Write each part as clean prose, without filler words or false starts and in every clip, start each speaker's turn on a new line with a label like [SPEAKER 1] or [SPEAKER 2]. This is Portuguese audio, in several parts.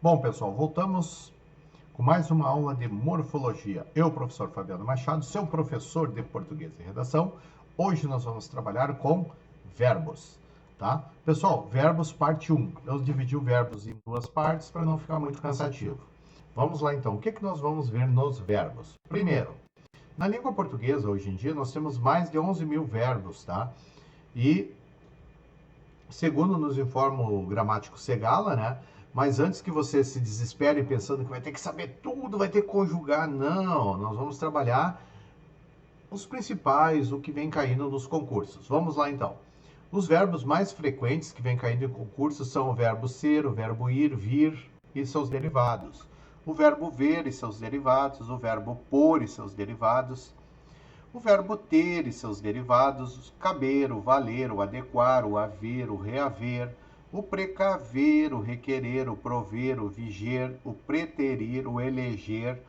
[SPEAKER 1] Bom, pessoal, voltamos com mais uma aula de morfologia. Eu, professor Fabiano Machado, seu professor de português e redação. Hoje nós vamos trabalhar com verbos, tá? Pessoal, verbos parte 1. Eu dividi o verbos em duas partes para não ficar muito cansativo. Vamos lá então. O que nós vamos ver nos verbos? Primeiro, na língua portuguesa, hoje em dia, nós temos mais de 11 mil verbos, tá? E, segundo nos informa o gramático Segala, né? Mas antes que você se desespere pensando que vai ter que saber tudo, vai ter que conjugar, não. Nós vamos trabalhar os principais, o que vem caindo nos concursos. Vamos lá então. Os verbos mais frequentes que vem caindo em concursos são o verbo ser, o verbo ir, vir e seus derivados. O verbo ver e seus derivados, o verbo pôr e seus derivados, o verbo ter e seus derivados, caber, o valer, o adequar, o haver, o reaver, o precaver, o requerer, o prover, o viger, o preterir, o eleger,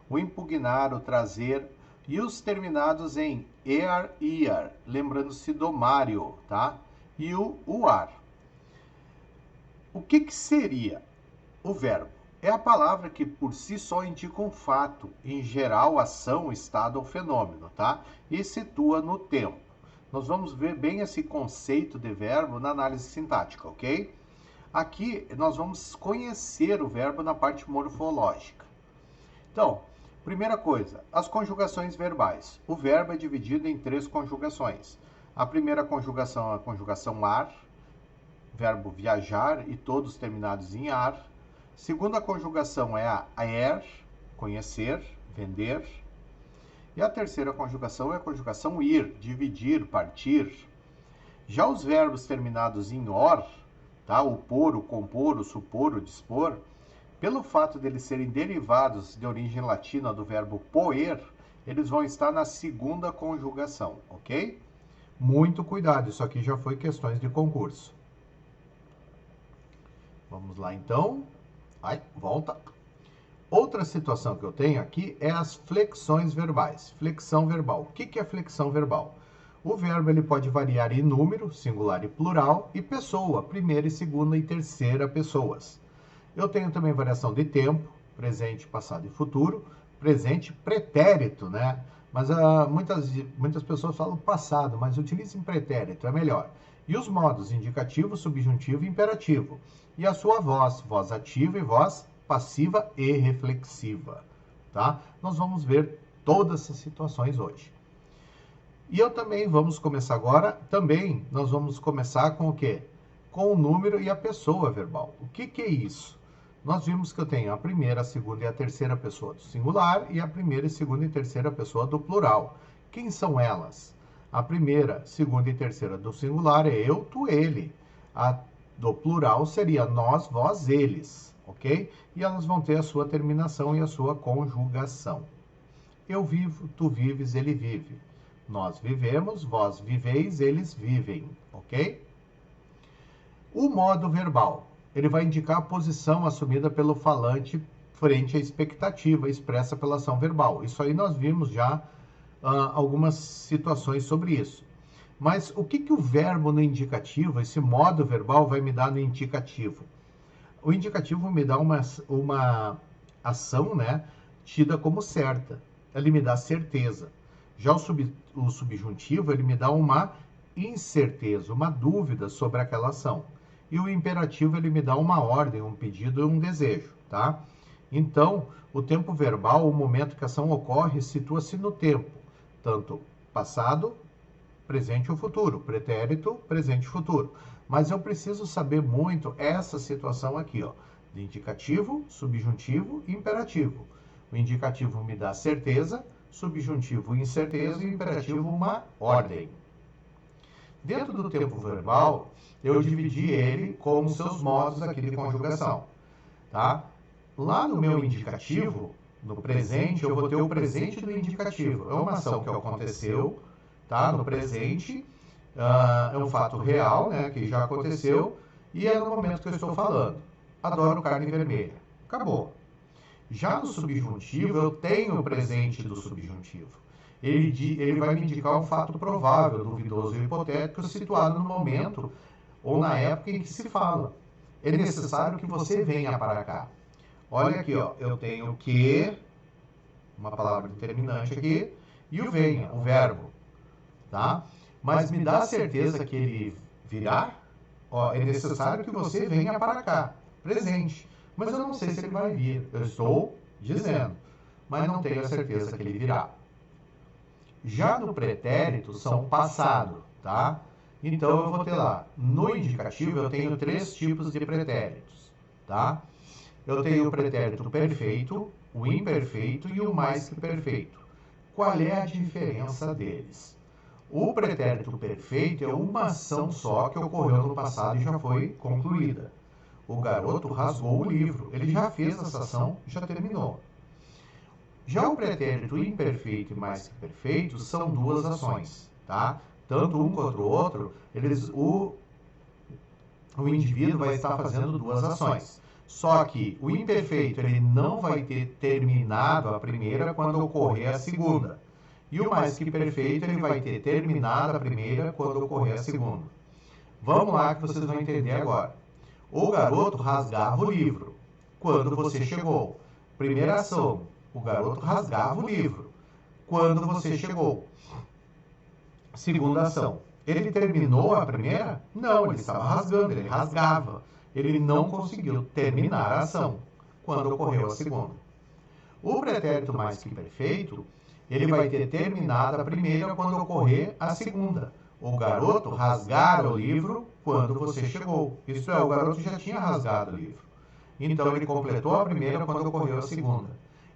[SPEAKER 1] o impugnar, o trazer e os terminados em er, iar, lembrando-se do Mário, tá? E o uar. O que seria o verbo? É a palavra que por si só indica um fato, em geral, ação, estado ou fenômeno, tá? E situa no tempo. Nós vamos ver bem esse conceito de verbo na análise sintática, ok? Aqui nós vamos conhecer o verbo na parte morfológica. Então, primeira coisa, as conjugações verbais. O verbo é dividido em 3 conjugações. A primeira conjugação é a conjugação ar, verbo viajar e todos terminados em ar. Segunda conjugação é a er, conhecer, vender. E a terceira conjugação é a conjugação ir, dividir, partir. Já os verbos terminados em or, tá? O pôr, o compor, o supor, o dispor, pelo fato de eles serem derivados de origem latina do verbo poer, eles vão estar na segunda conjugação, ok? Muito cuidado, isso aqui já foi questões de concurso. Vamos lá então. Volta. Outra situação que eu tenho aqui é as flexões verbais. Flexão verbal. O que é flexão verbal? O verbo ele pode variar em número, singular e plural, e pessoa, primeira e segunda e terceira pessoas. Eu tenho também variação de tempo, presente, passado e futuro, presente pretérito, né? Mas muitas pessoas falam passado, mas utilizem pretérito, é melhor. E os modos indicativo, subjuntivo e imperativo. E a sua voz, voz ativa e voz passiva e reflexiva, tá? Nós vamos ver todas essas situações hoje. E eu também vamos começar agora, nós vamos começar com o quê? Com o número e a pessoa verbal. O que é isso? Nós vimos que eu tenho a primeira, a segunda e a terceira pessoa do singular e a primeira, segunda e terceira pessoa do plural. Quem são elas? A primeira, segunda e terceira do singular é eu, tu, ele. A do plural seria nós, vós, eles, ok? E elas vão ter a sua terminação e a sua conjugação. Eu vivo, tu vives, ele vive. Nós vivemos, vós viveis, eles vivem, ok? O modo verbal, ele vai indicar a posição assumida pelo falante frente à expectativa expressa pela ação verbal. Isso aí nós vimos já algumas situações sobre isso. Mas o que o verbo no indicativo, esse modo verbal, vai me dar no indicativo? O indicativo me dá uma ação, né, tida como certa. Ele me dá certeza. Já o subjuntivo, ele me dá uma incerteza, uma dúvida sobre aquela ação. E o imperativo, ele me dá uma ordem, um pedido e um desejo, tá? Então, o tempo verbal, o momento que a ação ocorre, situa-se no tempo, tanto passado, presente ou futuro, pretérito, presente e futuro. Mas eu preciso saber muito essa situação aqui, ó, de indicativo, subjuntivo e imperativo. O indicativo me dá certeza, subjuntivo incerteza e imperativo uma ordem. Dentro do tempo verbal, eu dividi ele com seus modos aqui de conjugação, tá? Lá no meu indicativo, no presente, eu vou ter o presente do indicativo. É uma ação que aconteceu, tá? No presente, é um fato real, né? Que já aconteceu e é no momento que eu estou falando. Adoro carne vermelha. Acabou. Já no subjuntivo, eu tenho o presente do subjuntivo. Ele vai me indicar um fato provável, duvidoso e hipotético situado no momento ou na época em que se fala. É necessário que você venha para cá. Olha aqui, ó, eu tenho o que, uma palavra determinante aqui, e o venha, o verbo, tá? Mas me dá certeza que ele virá? Ó, é necessário que você venha para cá, presente. Mas eu não sei se ele vai vir. Eu estou dizendo, mas não tenho a certeza que ele virá. Já no pretérito são passado, tá? Então eu vou ter lá, no indicativo eu tenho 3 tipos de pretéritos, tá? Eu tenho o pretérito perfeito, o imperfeito e o mais que perfeito. Qual é a diferença deles? O pretérito perfeito é uma ação só que ocorreu no passado e já foi concluída. O garoto rasgou o livro. Ele já fez essa ação, já terminou. Já o pretérito imperfeito e mais que perfeito são 2 ações, tá? Tanto um quanto o outro, o indivíduo vai estar fazendo 2 ações. Só que o imperfeito ele não vai ter terminado a primeira quando ocorrer a segunda. E o mais que perfeito ele vai ter terminado a primeira quando ocorrer a segunda. Vamos lá que vocês vão entender agora. O garoto rasgava o livro quando você chegou. Primeira ação, o garoto rasgava o livro quando você chegou. Segunda ação, ele terminou a primeira? Não, ele estava rasgando, ele rasgava. Ele não conseguiu terminar a ação quando ocorreu a segunda. O pretérito mais que perfeito, ele vai ter terminado a primeira quando ocorrer a segunda. O garoto rasgara o livro quando você chegou. Isso é, o garoto já tinha rasgado o livro. Então ele completou a primeira quando ocorreu a segunda.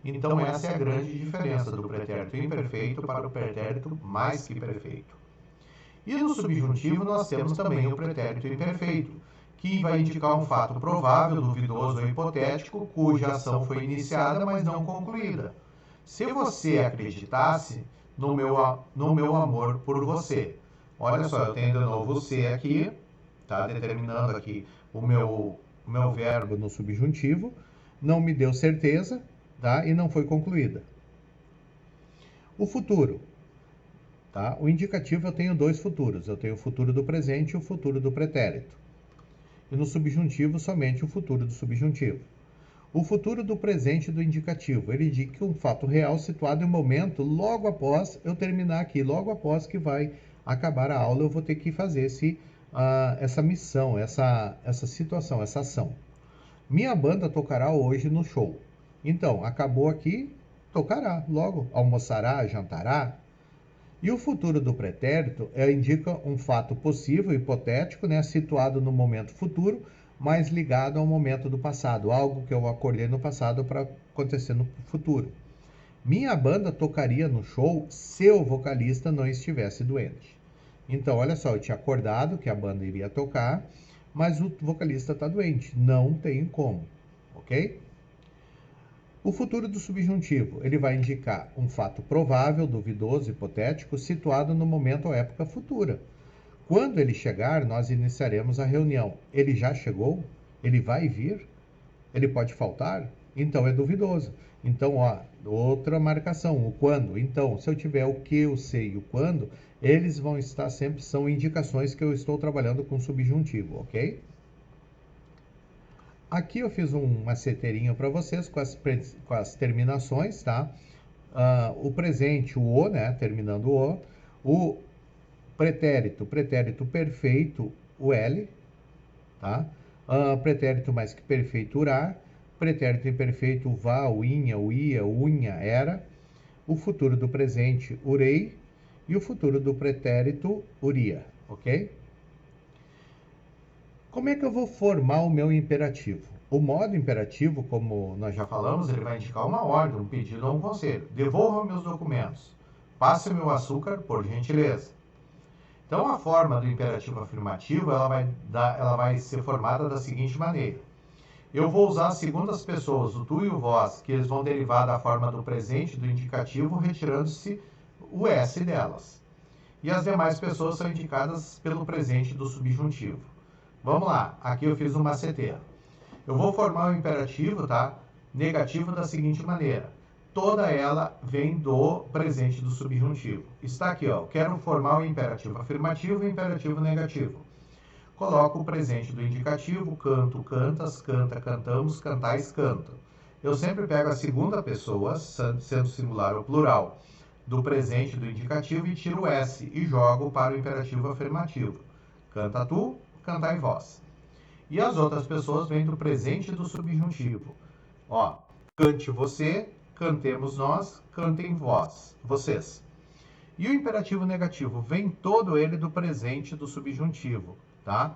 [SPEAKER 1] Então essa é a grande diferença do pretérito imperfeito para o pretérito mais que perfeito. E no subjuntivo nós temos também o pretérito imperfeito, que vai indicar um fato provável, duvidoso ou hipotético, cuja ação foi iniciada, mas não concluída. Se você acreditasse no meu amor por você. Olha só, eu tenho de novo o se aqui, tá determinando aqui o meu verbo no subjuntivo, não me deu certeza, tá? E não foi concluída. O futuro. Tá? O indicativo eu tenho 2 futuros, eu tenho o futuro do presente e o futuro do pretérito. E no subjuntivo, somente o futuro do subjuntivo. O futuro do presente do indicativo, ele indica um fato real situado em um momento logo após eu terminar aqui, logo após que vai acabar a aula, eu vou ter que fazer essa missão, essa situação, essa ação. Minha banda tocará hoje no show. Então, acabou aqui, tocará, logo, almoçará, jantará. E o futuro do pretérito indica um fato possível, hipotético, né, situado no momento futuro, mas ligado ao momento do passado, algo que eu acordei no passado para acontecer no futuro. Minha banda tocaria no show se o vocalista não estivesse doente. Então, olha só, eu tinha acordado que a banda iria tocar, mas o vocalista está doente, não tem como, ok? O futuro do subjuntivo, ele vai indicar um fato provável, duvidoso, hipotético, situado no momento ou época futura. Quando ele chegar, nós iniciaremos a reunião. Ele já chegou? Ele vai vir? Ele pode faltar? Então é duvidoso. Então, ó, outra marcação, o quando. Então, se eu tiver o que, o se e o quando, eles vão estar sempre, são indicações que eu estou trabalhando com subjuntivo, ok? Aqui eu fiz um maceteirinho para vocês com as terminações, tá? O presente, o o, né? Terminando o pretérito perfeito, o L, tá? Pretérito mais que perfeito, urá. Pretérito imperfeito, o vá, o inha, o ia, o unha, era. O futuro do presente, urei. E o futuro do pretérito, uria, ok? Como é que eu vou formar o meu imperativo? O modo imperativo, como nós já falamos, ele vai indicar uma ordem, um pedido ou um conselho. Devolva meus documentos. Passe meu açúcar, por gentileza. Então, a forma do imperativo afirmativo, ela vai ser formada da seguinte maneira. Eu vou usar segundo as pessoas, o tu e o vós, que eles vão derivar da forma do presente do indicativo, retirando-se o S delas. E as demais pessoas são indicadas pelo presente do subjuntivo. Vamos lá, aqui eu fiz um maceteiro. Eu vou formar o imperativo, tá? Negativo da seguinte maneira. Toda ela vem do presente do subjuntivo. Está aqui, ó. Quero formar o imperativo afirmativo e o imperativo negativo. Coloco o presente do indicativo, canto, cantas, canta, cantamos, cantais, cantam. eu sempre pego a segunda pessoa, sendo singular ou plural, do presente do indicativo e tiro o S e jogo para o imperativo afirmativo. Canta tu, cantai vós. E as outras pessoas vêm do presente do subjuntivo. Ó, cante você, cantemos nós, cantem vós, vocês. E o imperativo negativo vem todo ele do presente do subjuntivo, tá?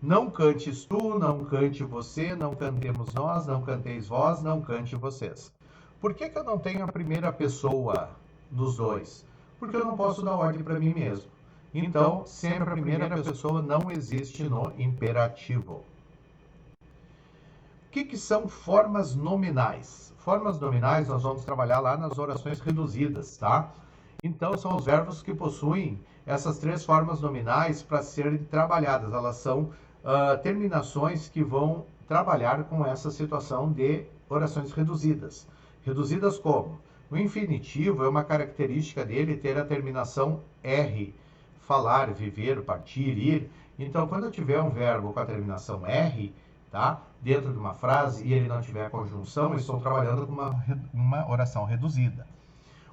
[SPEAKER 1] Não cantes tu, não cante você, não cantemos nós, não canteis vós, não cante vocês. Por que eu não tenho a primeira pessoa nos dois? Porque eu não posso dar ordem para mim mesmo. Então, sempre a primeira pessoa não existe no imperativo. O que são formas nominais? Formas nominais nós vamos trabalhar lá nas orações reduzidas, tá? Então, são os verbos que possuem essas três formas nominais para serem trabalhadas. Elas são terminações que vão trabalhar com essa situação de orações reduzidas. Reduzidas como? O infinitivo é uma característica dele ter a terminação R. Falar, viver, partir, ir. Então, quando eu tiver um verbo com a terminação R, tá? Dentro de uma frase, e ele não tiver conjunção, eu estou trabalhando com uma oração reduzida.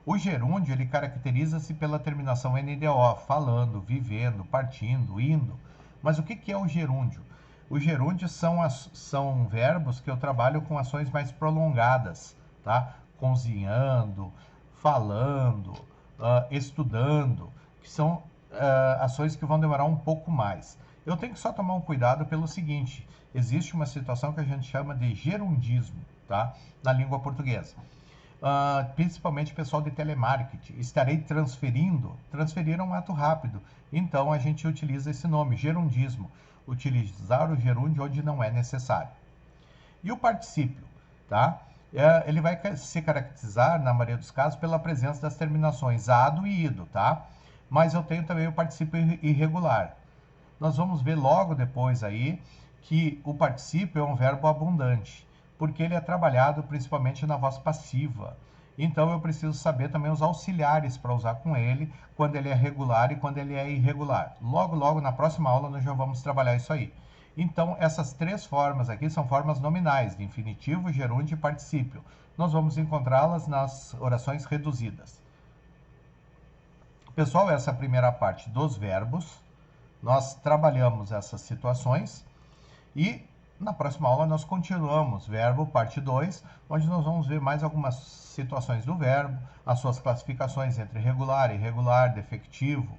[SPEAKER 1] O gerúndio, ele caracteriza-se pela terminação NDO, falando, vivendo, partindo, indo. Mas o que é o gerúndio? O gerúndio são verbos que eu trabalho com ações mais prolongadas, tá? Cozinhando, falando, estudando, que são ações que vão demorar um pouco mais. Eu tenho que só tomar um cuidado pelo seguinte, existe uma situação que a gente chama de gerundismo, tá? Na língua portuguesa. Principalmente o pessoal de telemarketing. Estarei transferindo. Transferir é um ato rápido. Então, a gente utiliza esse nome, gerundismo. Utilizar o gerúndio onde não é necessário. E o particípio, tá? Ele vai se caracterizar, na maioria dos casos, pela presença das terminações ado e ido, tá? Mas eu tenho também o particípio irregular. Nós vamos ver logo depois aí que o particípio é um verbo abundante, porque ele é trabalhado principalmente na voz passiva. Então eu preciso saber também os auxiliares para usar com ele, quando ele é regular e quando ele é irregular. Logo, na próxima aula nós já vamos trabalhar isso aí. Então essas três formas aqui são formas nominais, de infinitivo, gerúndio e particípio. Nós vamos encontrá-las nas orações reduzidas. Pessoal, essa é a primeira parte dos verbos. Nós trabalhamos essas situações e na próxima aula nós continuamos verbo parte 2, onde nós vamos ver mais algumas situações do verbo, as suas classificações entre regular, irregular, defectivo,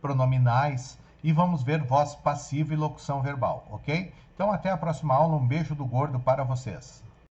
[SPEAKER 1] pronominais, e vamos ver voz passiva e locução verbal, ok? Então até a próxima aula, um beijo do gordo para vocês.